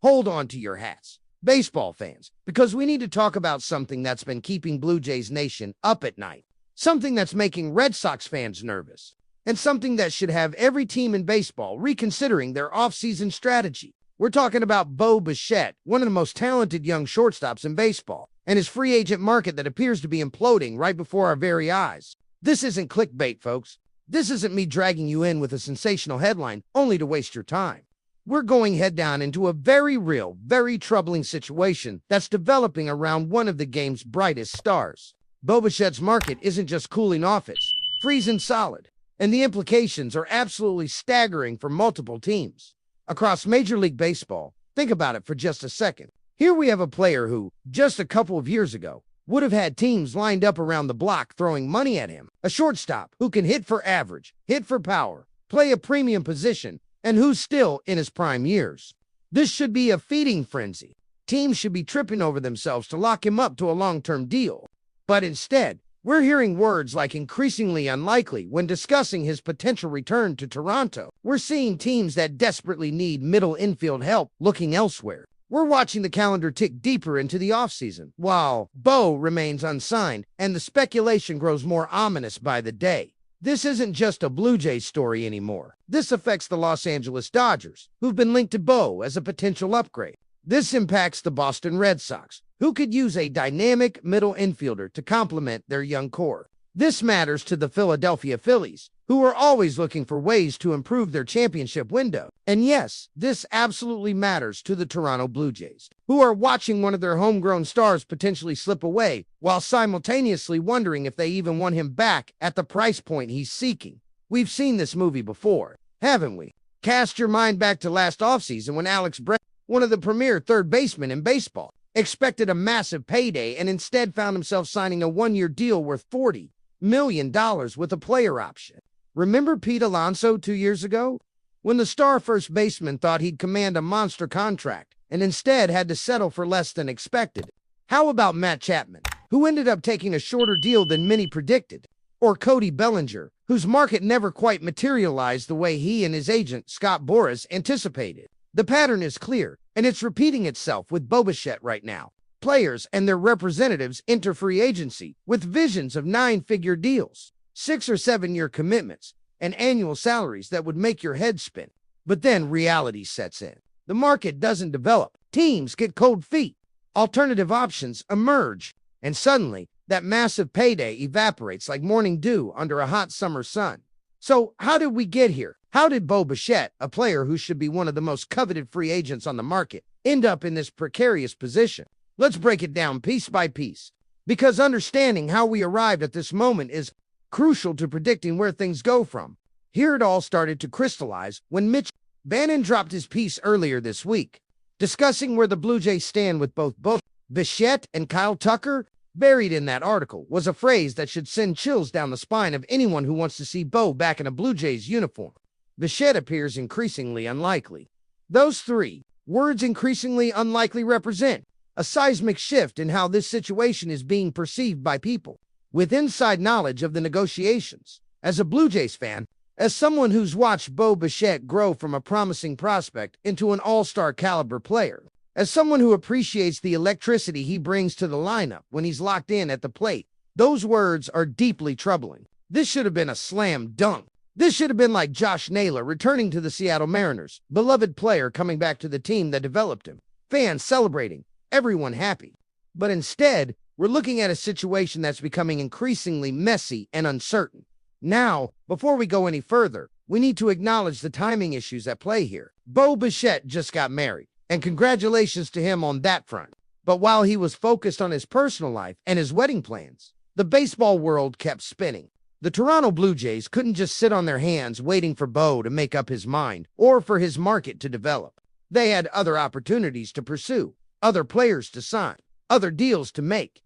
hold on to your hats, baseball fans, because we need to talk about something that's been keeping Blue Jays Nation up at night, something that's making Red Sox fans nervous, and something that should have every team in baseball reconsidering their offseason strategy. We're talking about Bichette, one of the most talented young shortstops in baseball, and his free agent market that appears to be imploding right before our very eyes. This isn't clickbait, folks. This isn't me dragging you in with a sensational headline only to waste your time. We're going head down into a very real, very troubling situation that's developing around one of the game's brightest stars. Bichette's market isn't just cooling off, it's freezing solid, and the implications are absolutely staggering for multiple teams. Across Major League Baseball, think about it for just a second. Here we have a player who, just a couple of years ago, would have had teams lined up around the block throwing money at him. A shortstop who can hit for average, hit for power, play a premium position, and who's still in his prime years. This should be a feeding frenzy. Teams should be tripping over themselves to lock him up to a long-term deal. But instead, we're hearing words like increasingly unlikely when discussing his potential return to Toronto. We're seeing teams that desperately need middle infield help looking elsewhere. We're watching the calendar tick deeper into the offseason, while Bo remains unsigned and the speculation grows more ominous by the day. This isn't just a Blue Jays story anymore. This affects the Los Angeles Dodgers, who've been linked to Bo as a potential upgrade. This impacts the Boston Red Sox, who could use a dynamic middle infielder to complement their young core. This matters to the Philadelphia Phillies, who are always looking for ways to improve their championship window. And yes, this absolutely matters to the Toronto Blue Jays, who are watching one of their homegrown stars potentially slip away, while simultaneously wondering if they even want him back at the price point he's seeking. We've seen this movie before, haven't we? Cast your mind back to last offseason when Alex Brett, one of the premier third basemen in baseball, expected a massive payday and instead found himself signing a one-year deal worth $40 million with a player option. Remember Pete Alonso 2 years ago? When the star first baseman thought he'd command a monster contract and instead had to settle for less than expected. How about Matt Chapman, who ended up taking a shorter deal than many predicted? Or Cody Bellinger, whose market never quite materialized the way he and his agent, Scott Boras, anticipated. The pattern is clear, and it's repeating itself with Bichette right now. Players and their representatives enter free agency with visions of 9-figure deals, 6 or 7-year commitments, and annual salaries that would make your head spin. But then reality sets in. The market doesn't develop. Teams get cold feet. Alternative options emerge. And suddenly, that massive payday evaporates like morning dew under a hot summer sun. So how did we get here? How did Bichette, a player who should be one of the most coveted free agents on the market, end up in this precarious position? Let's break it down piece by piece, because understanding how we arrived at this moment is crucial to predicting where things go from. Here it all started to crystallize when Mitch Bannon dropped his piece earlier this week, discussing where the Blue Jays stand with both Bichette and Kyle Tucker. Buried in that article was a phrase that should send chills down the spine of anyone who wants to see Bo back in a Blue Jays uniform. Bichette appears increasingly unlikely. Those 3 words increasingly unlikely represent a seismic shift in how this situation is being perceived by people with inside knowledge of the negotiations. As a Blue Jays fan, as someone who's watched Bichette grow from a promising prospect into an all-star caliber player, as someone who appreciates the electricity he brings to the lineup when he's locked in at the plate, those words are deeply troubling. This should have been a slam dunk. This should have been like Josh Naylor returning to the Seattle Mariners, beloved player coming back to the team that developed him, fans celebrating, everyone happy. But instead, we're looking at a situation that's becoming increasingly messy and uncertain. Now, before we go any further, we need to acknowledge the timing issues at play here. Bichette just got married, and congratulations to him on that front. But while he was focused on his personal life and his wedding plans, the baseball world kept spinning. The Toronto Blue Jays couldn't just sit on their hands waiting for Bo to make up his mind or for his market to develop. They had other opportunities to pursue, other players to sign, other deals to make.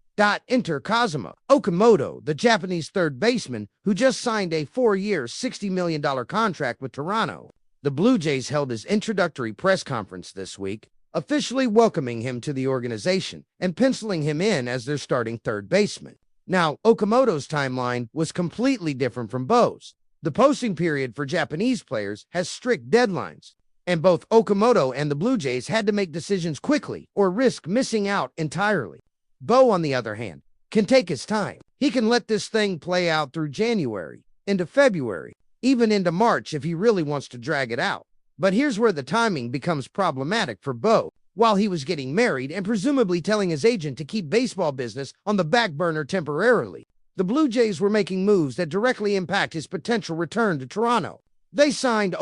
Enter Kazuma Okamoto, the Japanese third baseman who just signed a 4-year, $60 million contract with Toronto. The Blue Jays held his introductory press conference this week, officially welcoming him to the organization and penciling him in as their starting third baseman. Now, Okamoto's timeline was completely different from Bo's. The posting period for Japanese players has strict deadlines. and both Okamoto and the Blue Jays had to make decisions quickly or risk missing out entirely. Bo, on the other hand, can take his time. He can let this thing play out through January, into February, even into March if he really wants to drag it out. But here's where the timing becomes problematic for Bo. While he was getting married and presumably telling his agent to keep baseball business on the back burner temporarily, the Blue Jays were making moves that directly impact his potential return to Toronto. They signed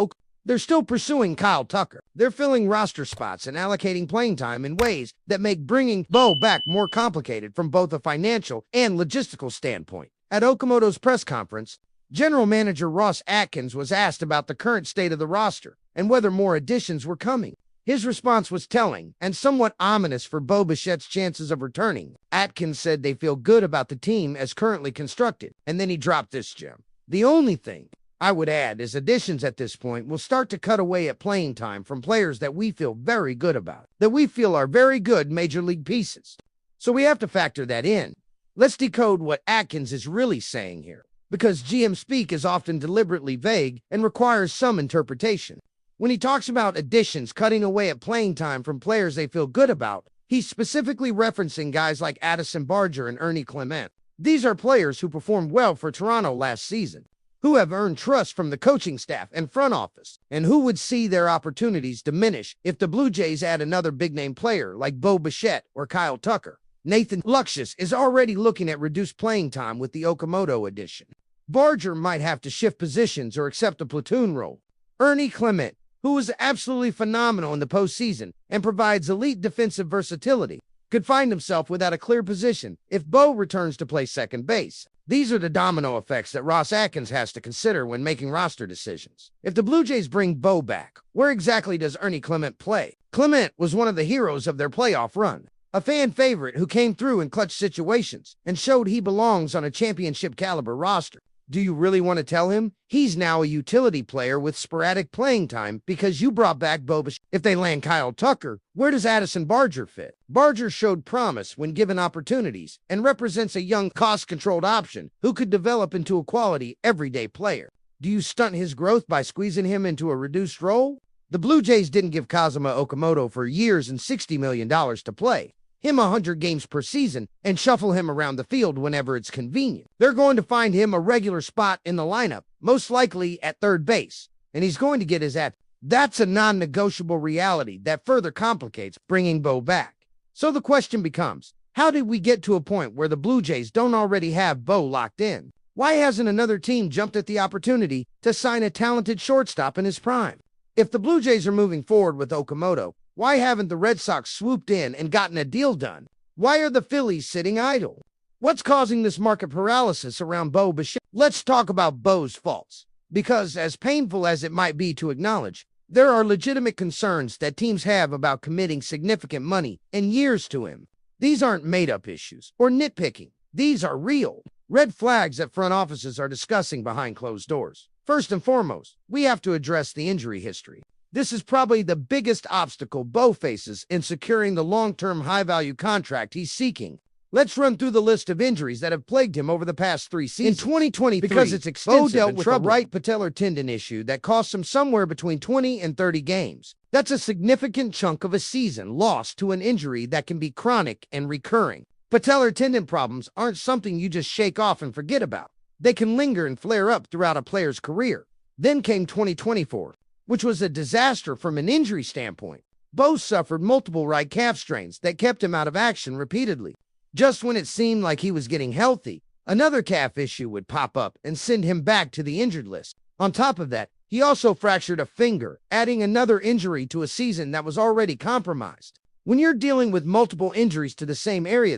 They're still pursuing Kyle Tucker. They're filling roster spots and allocating playing time in ways that make bringing Bo back more complicated from both a financial and logistical standpoint. At Okamoto's press conference, General Manager Ross Atkins was asked about the current state of the roster and whether more additions were coming. His response was telling and somewhat ominous for Bo Bichette's chances of returning. Atkins said they feel good about the team as currently constructed, and then he dropped this gem. The only thing I would add is additions at this point will start to cut away at playing time from players that we feel very good about, that we feel are very good major league pieces. So we have to factor that in. Let's decode what Atkins is really saying here, because GM speak is often deliberately vague and requires some interpretation. When he talks about additions cutting away at playing time from players they feel good about, he's specifically referencing guys like Addison Barger and Ernie Clement. These are players who performed well for Toronto last season, who have earned trust from the coaching staff and front office, and who would see their opportunities diminish if the Blue Jays add another big-name player like Bo Bichette or Kyle Tucker. Nathan Luxius is already looking at reduced playing time with the Okamoto addition. Barger might have to shift positions or accept a platoon role. Ernie Clement, who was absolutely phenomenal in the postseason and provides elite defensive versatility, could find himself without a clear position if Bo returns to play second base. These are the domino effects that Ross Atkins has to consider when making roster decisions. If the Blue Jays bring Bo back, where exactly does Ernie Clement play? Clement was one of the heroes of their playoff run, a fan favorite who came through in clutch situations and showed he belongs on a championship-caliber roster. Do you really want to tell him he's now a utility player with sporadic playing time because you brought back Bo Bichette? If they land Kyle Tucker, where does Addison Barger fit? Barger showed promise when given opportunities and represents a young, cost-controlled option who could develop into a quality, everyday player. Do you stunt his growth by squeezing him into a reduced role? The Blue Jays didn't give Kazuma Okamoto for years and $60 million to play him 100 games per season and shuffle him around the field whenever it's convenient. They're going to find him a regular spot in the lineup, most likely at third base, and he's going to get his at. That's a non-negotiable reality that further complicates bringing Bo back. So the question becomes, how did we get to a point where the Blue Jays don't already have Bo locked in? Why hasn't another team jumped at the opportunity to sign a talented shortstop in his prime? If the Blue Jays are moving forward with Okamoto, why haven't the Red Sox swooped in and gotten a deal done? Why are the Phillies sitting idle? What's causing this market paralysis around Bo Bichette? Let's talk about Bo's faults, because as painful as it might be to acknowledge, there are legitimate concerns that teams have about committing significant money and years to him. These aren't made-up issues or nitpicking. These are real red flags that front offices are discussing behind closed doors. First and foremost, we have to address the injury history. This is probably the biggest obstacle Bo faces in securing the long-term high-value contract he's seeking. Let's run through the list of injuries that have plagued him over the past 3 seasons. In 2023, because it's extensive, Bo dealt with a right patellar tendon issue that cost him somewhere between 20 and 30 games. That's a significant chunk of a season lost to an injury that can be chronic and recurring. Patellar tendon problems aren't something you just shake off and forget about. They can linger and flare up throughout a player's career. Then came 2024. Which was a disaster from an injury standpoint. Bo suffered multiple right calf strains that kept him out of action repeatedly. Just when it seemed like he was getting healthy, another calf issue would pop up and send him back to the injured list. On top of that, he also fractured a finger, adding another injury to a season that was already compromised. When you're dealing with multiple injuries to the same area,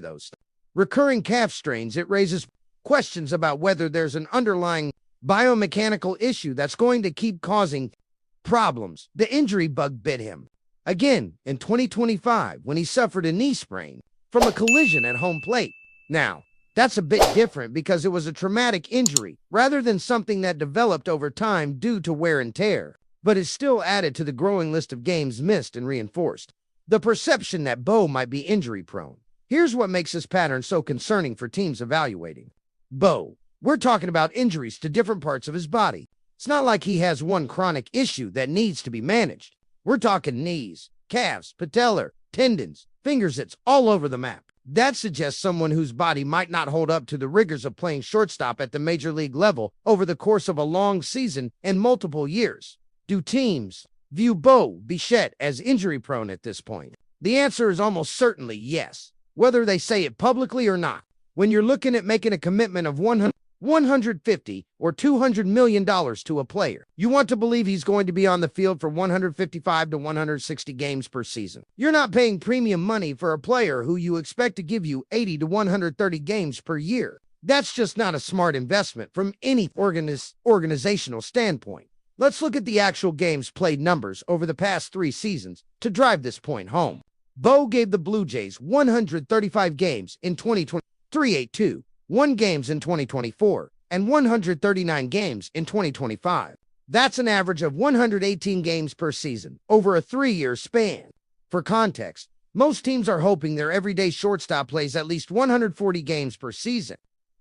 recurring calf strains, it raises questions about whether there's an underlying biomechanical issue that's going to keep causing problems. The injury bug bit him again in 2025 when he suffered a knee sprain from a collision at home plate. Now, that's a bit different because it was a traumatic injury rather than something that developed over time due to wear and tear, but is still added to the growing list of games missed and reinforced the perception that Bo might be injury prone. Here's what makes this pattern so concerning for teams evaluating Bo. We're talking about injuries to different parts of his body. It's not like he has one chronic issue that needs to be managed. We're talking knees, calves, patellar, tendons, fingers. It's all over the map. That suggests someone whose body might not hold up to the rigors of playing shortstop at the major league level over the course of a long season and multiple years. Do teams view Bichette as injury-prone at this point? The answer is almost certainly yes, whether they say it publicly or not. When you're looking at making a commitment of $150 or $200 million to a player, you want to believe he's going to be on the field for 155 to 160 games per season. You're not paying premium money for a player who you expect to give you 80 to 130 games per year. That's just not a smart investment from any organizational standpoint. Let's look at the actual games played numbers over the past 3 seasons to drive this point home. Bo gave the Blue Jays 135 games in 2020, 382, 1 games in 2024, and 139 games in 2025. That's an average of 118 games per season over a 3-year span. For context, most teams are hoping their everyday shortstop plays at least 140 games per season.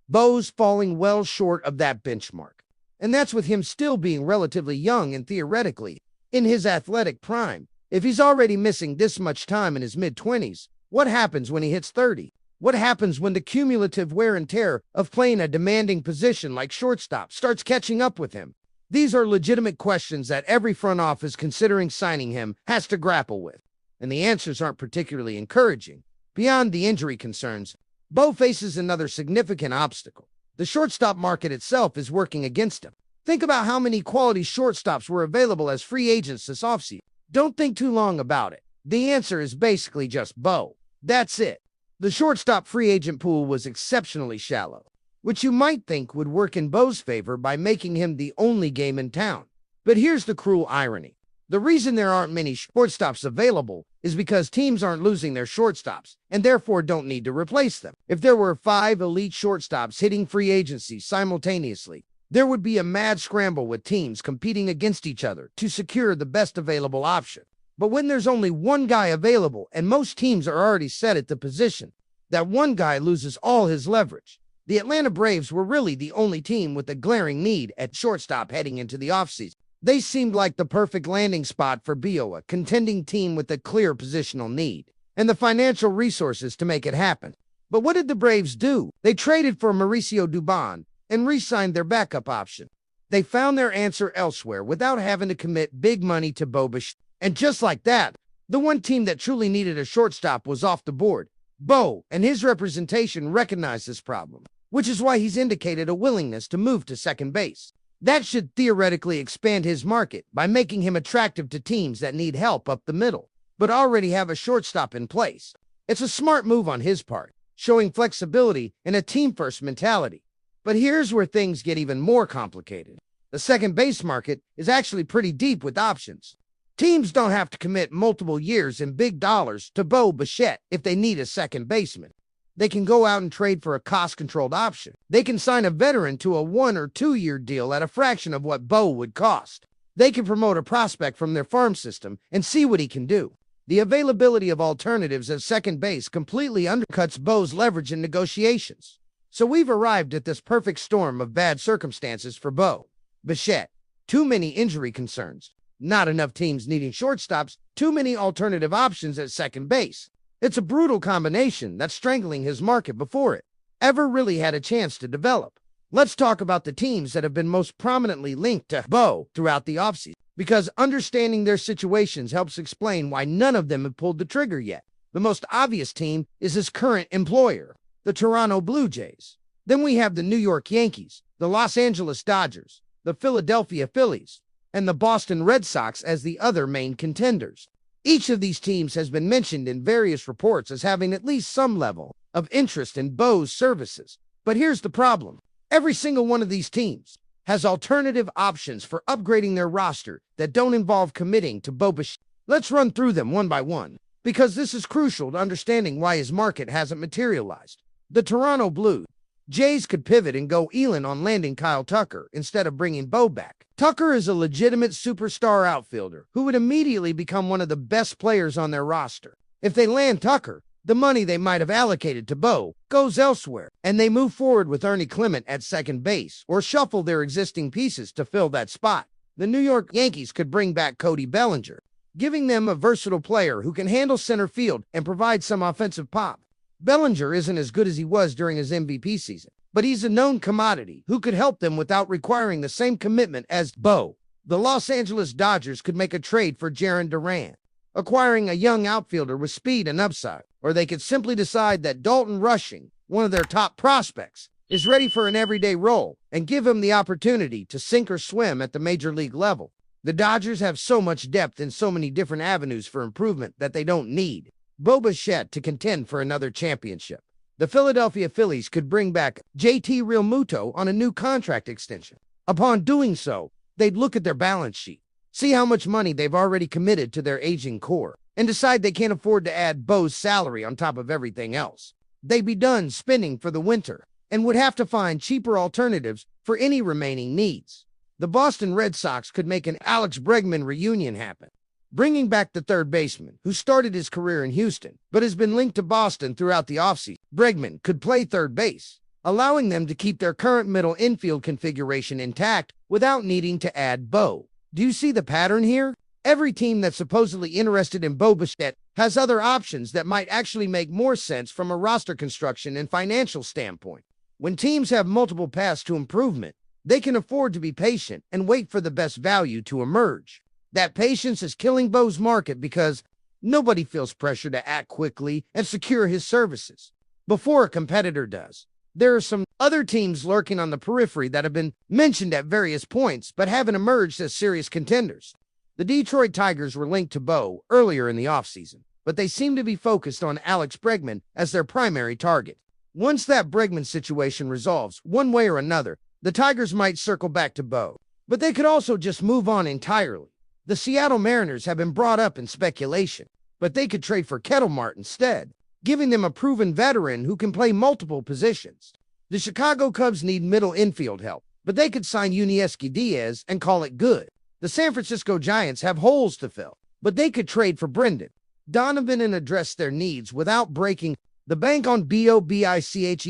Bo's falling well short of that benchmark. And that's with him still being relatively young and theoretically in his athletic prime. If he's already missing this much time in his mid-20s, what happens when he hits 30? What happens when the cumulative wear and tear of playing a demanding position like shortstop starts catching up with him? These are legitimate questions that every front office considering signing him has to grapple with, and the answers aren't particularly encouraging. Beyond the injury concerns, Bo faces another significant obstacle. The shortstop market itself is working against him. Think about how many quality shortstops were available as free agents this offseason. Don't think too long about it. The answer is basically just Bo. That's it. The shortstop free agent pool was exceptionally shallow, which you might think would work in Bo's favor by making him the only game in town. But here's the cruel irony. The reason there aren't many shortstops available is because teams aren't losing their shortstops and therefore don't need to replace them. If there were 5 elite shortstops hitting free agency simultaneously, there would be a mad scramble with teams competing against each other to secure the best available option. But when there's only one guy available and most teams are already set at the position, that one guy loses all his leverage. The Atlanta Braves were really the only team with a glaring need at shortstop heading into the offseason. They seemed like the perfect landing spot for Bo, a contending team with a clear positional need, and the financial resources to make it happen. But what did the Braves do? They traded for Mauricio Dubon and re-signed their backup option. They found their answer elsewhere without having to commit big money to Bo Bichette. And just like that, the one team that truly needed a shortstop was off the board. Bo and his representation recognized this problem, which is why he's indicated a willingness to move to second base. That should theoretically expand his market by making him attractive to teams that need help up the middle, but already have a shortstop in place. It's a smart move on his part, showing flexibility and a team-first mentality. But here's where things get even more complicated. The second base market is actually pretty deep with options. Teams don't have to commit multiple years and big dollars to Bo Bichette if they need a second baseman. They can go out and trade for a cost-controlled option. They can sign a veteran to a 1 or 2 year deal at a fraction of what Bo would cost. They can promote a prospect from their farm system and see what he can do. The availability of alternatives at second base completely undercuts Bo's leverage in negotiations. So we've arrived at this perfect storm of bad circumstances for Bo Bichette. Too many injury concerns. Not enough teams needing shortstops, too many alternative options at second base. It's a brutal combination that's strangling his market before it ever really had a chance to develop. Let's talk about the teams that have been most prominently linked to Bo throughout the offseason, because understanding their situations helps explain why none of them have pulled the trigger yet. The most obvious team is his current employer, the Toronto Blue Jays. Then we have the New York Yankees, the Los Angeles Dodgers, the Philadelphia Phillies, and the Boston Red Sox as the other main contenders. Each of these teams has been mentioned in various reports as having at least some level of interest in Bo's services. But here's the problem. Every single one of these teams has alternative options for upgrading their roster that don't involve committing to Bo Bichette. Let's run through them one by one, because this is crucial to understanding why his market hasn't materialized. The Toronto Blue Jays could pivot and go Elin on landing Kyle Tucker instead of bringing Bo back. Tucker is a legitimate superstar outfielder who would immediately become one of the best players on their roster. If they land Tucker, the money they might have allocated to Bo goes elsewhere, and they move forward with Ernie Clement at second base or shuffle their existing pieces to fill that spot. The New York Yankees could bring back Cody Bellinger, giving them a versatile player who can handle center field and provide some offensive pop. Bellinger isn't as good as he was during his MVP season, but he's a known commodity who could help them without requiring the same commitment as Bo. The Los Angeles Dodgers could make a trade for Jarren Duran, acquiring a young outfielder with speed and upside, or they could simply decide that Dalton Rushing, one of their top prospects, is ready for an everyday role and give him the opportunity to sink or swim at the major league level. The Dodgers have so much depth and so many different avenues for improvement that they don't need Bichette to contend for another championship. The Philadelphia Phillies could bring back JT Realmuto on a new contract extension. Upon doing so, they'd look at their balance sheet, see how much money they've already committed to their aging core, and decide they can't afford to add Bo's salary on top of everything else. They'd be done spending for the winter and would have to find cheaper alternatives for any remaining needs. The Boston Red Sox could make an Alex Bregman reunion happen, bringing back the third baseman who started his career in Houston but has been linked to Boston throughout the offseason. Bregman could play third base, allowing them to keep their current middle infield configuration intact without needing to add Bo. Do you see the pattern here? Every team that's supposedly interested in Bichette has other options that might actually make more sense from a roster construction and financial standpoint. When teams have multiple paths to improvement, they can afford to be patient and wait for the best value to emerge. That patience is killing Bo's market because nobody feels pressure to act quickly and secure his services before a competitor does. There are some other teams lurking on the periphery that have been mentioned at various points but haven't emerged as serious contenders. The Detroit Tigers were linked to Bo earlier in the offseason, but they seem to be focused on Alex Bregman as their primary target. Once that Bregman situation resolves one way or another, the Tigers might circle back to Bo, but they could also just move on entirely. The Seattle Mariners have been brought up in speculation, but they could trade for Kettlemart instead, giving them a proven veteran who can play multiple positions. The Chicago Cubs need middle infield help, but they could sign Yuniesky Diaz and call it good. The San Francisco Giants have holes to fill, but they could trade for Brendan Donovan and address their needs without breaking the bank on Bichette.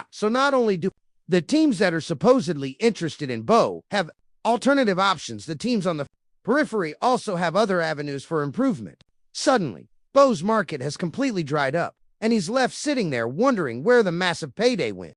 So not only do the teams that are supposedly interested in Bo have alternative options, the teams on the periphery also have other avenues for improvement. Suddenly, Bo's market has completely dried up, and he's left sitting there wondering where the massive payday went.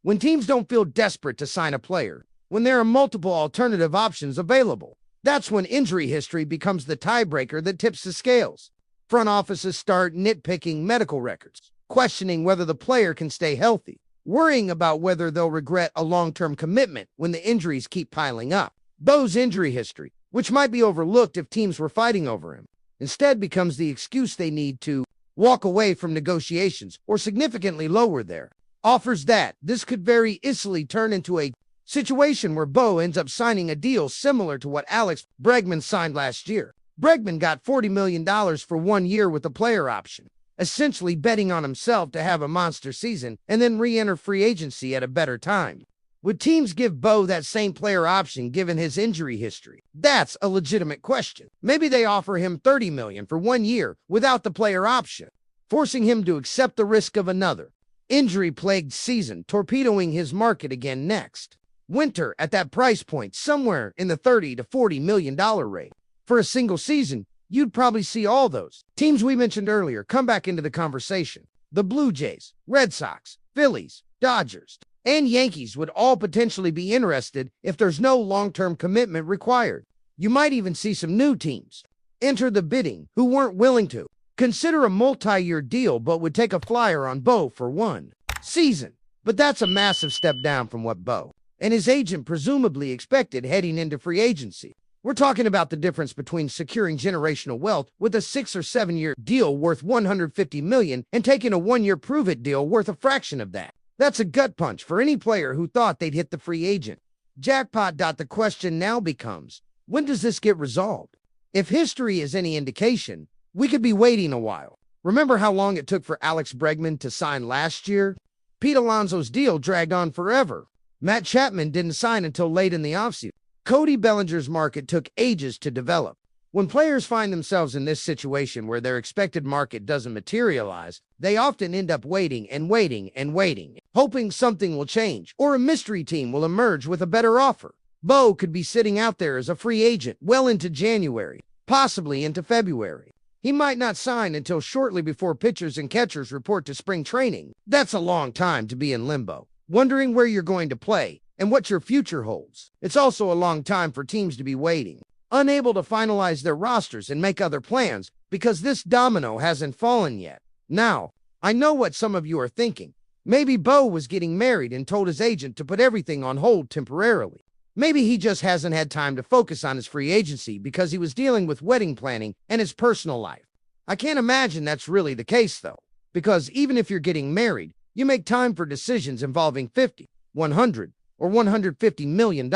When teams don't feel desperate to sign a player, when there are multiple alternative options available, that's when injury history becomes the tiebreaker that tips the scales. Front offices start nitpicking medical records, questioning whether the player can stay healthy, worrying about whether they'll regret a long-term commitment when the injuries keep piling up. Bo's injury history, which might be overlooked if teams were fighting over him, instead becomes the excuse they need to walk away from negotiations or significantly lower their offers. This could very easily turn into a situation where Bo ends up signing a deal similar to what Alex Bregman signed last year. Bregman got $40 million for 1 year with a player option, essentially betting on himself to have a monster season and then re-enter free agency at a better time. Would teams give Bo that same player option given his injury history? That's a legitimate question. Maybe they offer him $30 million for 1 year without the player option, forcing him to accept the risk of another injury-plagued season, torpedoing his market again next winter at that price point, somewhere in the $30 to $40 million range. For a single season, you'd probably see all those teams we mentioned earlier come back into the conversation. The Blue Jays, Red Sox, Phillies, Dodgers, and Yankees would all potentially be interested if there's no long-term commitment required. You might even see some new teams enter the bidding who weren't willing to consider a multi-year deal but would take a flyer on Bo for 1 season. But that's a massive step down from what Bo and his agent presumably expected heading into free agency. We're talking about the difference between securing generational wealth with a 6 or 7 year deal worth $150 million and taking a 1 year prove-it deal worth a fraction of that. That's a gut punch for any player who thought they'd hit the free agent jackpot. The question now becomes, when does this get resolved? If history is any indication, we could be waiting a while. Remember how long it took for Alex Bregman to sign last year? Pete Alonso's deal dragged on forever. Matt Chapman didn't sign until late in the offseason. Cody Bellinger's market took ages to develop. When players find themselves in this situation where their expected market doesn't materialize, they often end up waiting and waiting and waiting, hoping something will change or a mystery team will emerge with a better offer. Bo could be sitting out there as a free agent well into January, possibly into February. He might not sign until shortly before pitchers and catchers report to spring training. That's a long time to be in limbo, wondering where you're going to play and what your future holds. It's also a long time for teams to be waiting, unable to finalize their rosters and make other plans because this domino hasn't fallen yet. Now, I know what some of you are thinking. Maybe Bo was getting married and told his agent to put everything on hold temporarily. Maybe he just hasn't had time to focus on his free agency because he was dealing with wedding planning and his personal life. I can't imagine that's really the case, though, because even if you're getting married, you make time for decisions involving 50, 100, or $150 million.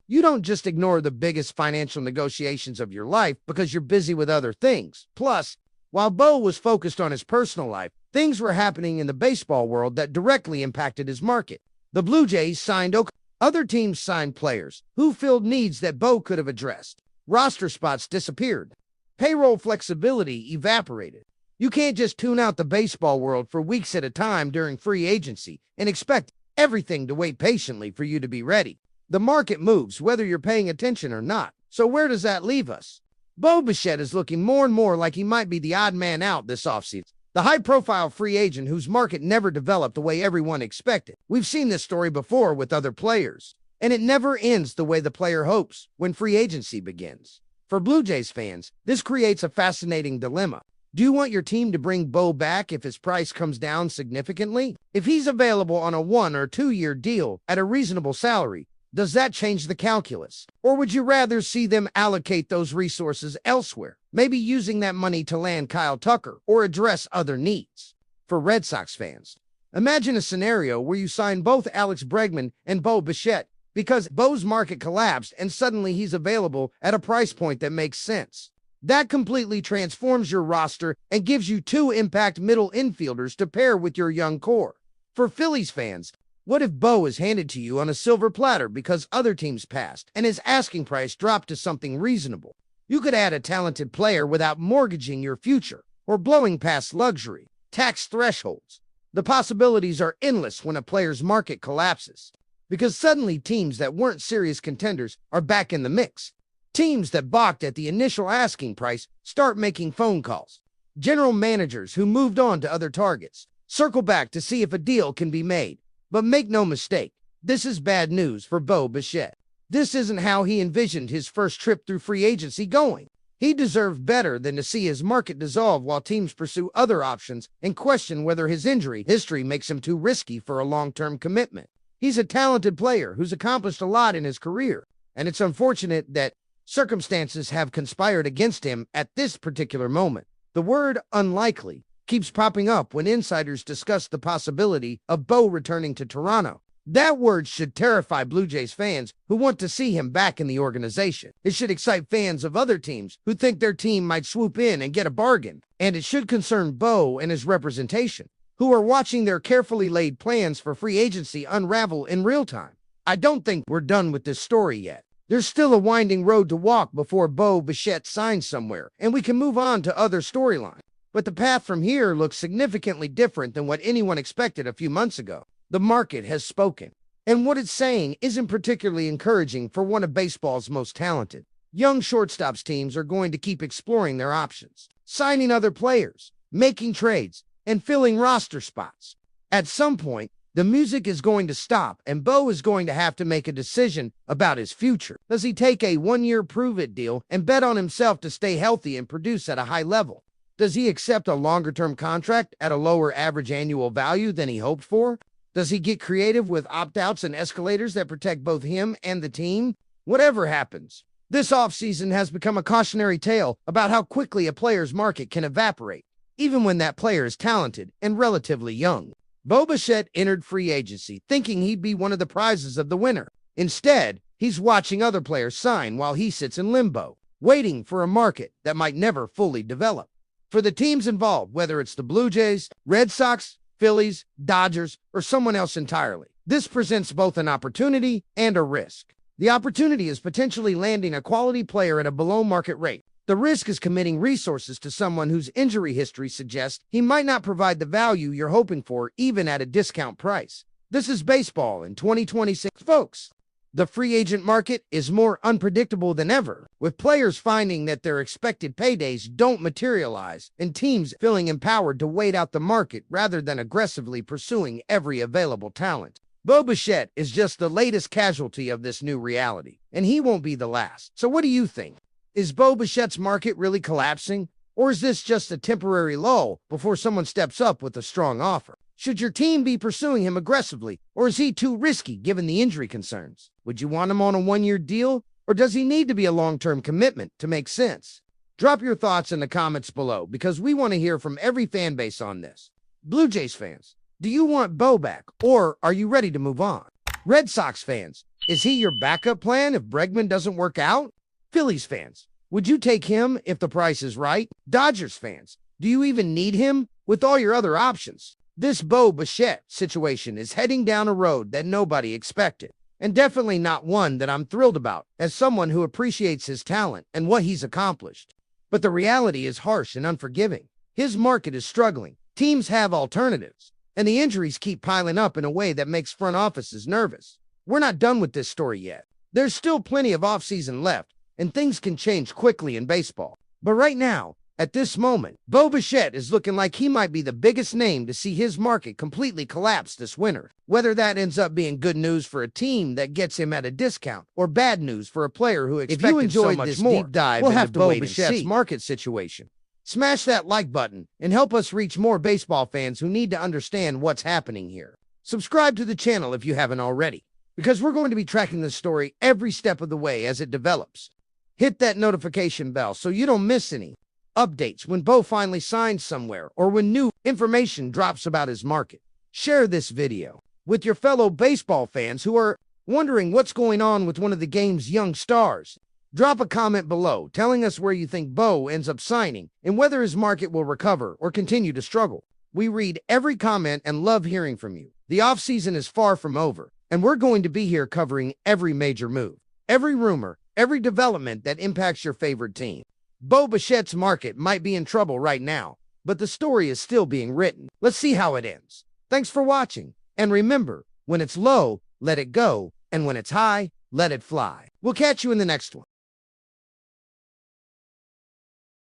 You don't just ignore the biggest financial negotiations of your life because you're busy with other things. Plus, while Bo was focused on his personal life, things were happening in the baseball world that directly impacted his market. The Blue Jays signed other teams signed players who filled needs that Bo could have addressed. Roster spots disappeared. Payroll flexibility evaporated. You can't just tune out the baseball world for weeks at a time during free agency and expect everything to wait patiently for you to be ready. The market moves whether you're paying attention or not. So where does that leave us? Bo Bichette is looking more and more like he might be the odd man out this offseason. The high-profile free agent whose market never developed the way everyone expected. We've seen this story before with other players, and it never ends the way the player hopes when free agency begins. For Blue Jays fans, this creates a fascinating dilemma. Do you want your team to bring Bo back if his price comes down significantly? If he's available on a 1 or 2 year deal at a reasonable salary, does that change the calculus? Or would you rather see them allocate those resources elsewhere, maybe using that money to land Kyle Tucker or address other needs? For Red Sox fans, imagine a scenario where you sign both Alex Bregman and Bo Bichette because Bo's market collapsed and suddenly he's available at a price point that makes sense. That completely transforms your roster and gives you 2 impact middle infielders to pair with your young core. For Phillies fans, what if Bo is handed to you on a silver platter because other teams passed and his asking price dropped to something reasonable? You could add a talented player without mortgaging your future or blowing past luxury tax thresholds. The possibilities are endless when a player's market collapses, because suddenly teams that weren't serious contenders are back in the mix. Teams that balked at the initial asking price start making phone calls. General managers who moved on to other targets circle back to see if a deal can be made. But make no mistake, this is bad news for Bo Bichette. This isn't how he envisioned his first trip through free agency going. He deserved better than to see his market dissolve while teams pursue other options and question whether his injury history makes him too risky for a long-term commitment. He's a talented player who's accomplished a lot in his career, and it's unfortunate that circumstances have conspired against him at this particular moment. The word unlikely keeps popping up when insiders discuss the possibility of Bo returning to Toronto. That word should terrify Blue Jays fans who want to see him back in the organization. It should excite fans of other teams who think their team might swoop in and get a bargain. And it should concern Bo and his representation, who are watching their carefully laid plans for free agency unravel in real time. I don't think we're done with this story yet. There's still a winding road to walk before Bo Bichette signs somewhere, and we can move on to other storylines. But the path from here looks significantly different than what anyone expected a few months ago. The market has spoken, and what it's saying isn't particularly encouraging for one of baseball's most talented. Young shortstops teams are going to keep exploring their options, signing other players, making trades, and filling roster spots. At some point, the music is going to stop, and Bo is going to have to make a decision about his future. Does he take a 1-year prove-it deal and bet on himself to stay healthy and produce at a high level? Does he accept a longer-term contract at a lower average annual value than he hoped for? Does he get creative with opt-outs and escalators that protect both him and the team? Whatever happens, this offseason has become a cautionary tale about how quickly a player's market can evaporate, even when that player is talented and relatively young. Bo Bichette entered free agency thinking he'd be one of the prizes of the winter. Instead, he's watching other players sign while he sits in limbo, waiting for a market that might never fully develop. For the teams involved, whether it's the Blue Jays, Red Sox, Phillies, Dodgers, or someone else entirely, this presents both an opportunity and a risk. The opportunity is potentially landing a quality player at a below-market rate. The risk is committing resources to someone whose injury history suggests he might not provide the value you're hoping for even at a discount price. This is baseball in 2026, folks. The free agent market is more unpredictable than ever, with players finding that their expected paydays don't materialize and teams feeling empowered to wait out the market rather than aggressively pursuing every available talent. Bichette is just the latest casualty of this new reality, and he won't be the last. So what do you think? Is Bichette's market really collapsing, or is this just a temporary lull before someone steps up with a strong offer? Should your team be pursuing him aggressively, or is he too risky given the injury concerns? Would you want him on a one-year deal, or does he need to be a long-term commitment to make sense? Drop your thoughts in the comments below, because we want to hear from every fan base on this. Blue Jays fans, do you want Bo back, or are you ready to move on? Red Sox fans, is he your backup plan if Bregman doesn't work out? Phillies fans, would you take him if the price is right? Dodgers fans, do you even need him with all your other options? This Bichette situation is heading down a road that nobody expected, and definitely not one that I'm thrilled about as someone who appreciates his talent and what he's accomplished. But the reality is harsh and unforgiving. His market is struggling, teams have alternatives, and the injuries keep piling up in a way that makes front offices nervous. We're not done with this story yet. There's still plenty of offseason left, and things can change quickly in baseball. But right now, at this moment, Bichette is looking like he might be the biggest name to see his market completely collapse this winter. Whether that ends up being good news for a team that gets him at a discount or bad news for a player who expected so much more, deep dive we'll have to wait Bichette's market situation. Smash that like button and help us reach more baseball fans who need to understand what's happening here. Subscribe to the channel if you haven't already, because we're going to be tracking this story every step of the way as it develops. Hit that notification bell so you don't miss any updates when Bo finally signs somewhere or when new information drops about his market. Share this video with your fellow baseball fans who are wondering what's going on with one of the game's young stars. Drop a comment below telling us where you think Bo ends up signing and whether his market will recover or continue to struggle. We read every comment and love hearing from you. The offseason is far from over, and we're going to be here covering every major move, every rumor, every development that impacts your favorite team. Bichette's market might be in trouble right now, but the story is still being written. Let's see how it ends. Thanks for watching, and remember, when it's low, let it go, and when it's high, let it fly. We'll catch you in the next one.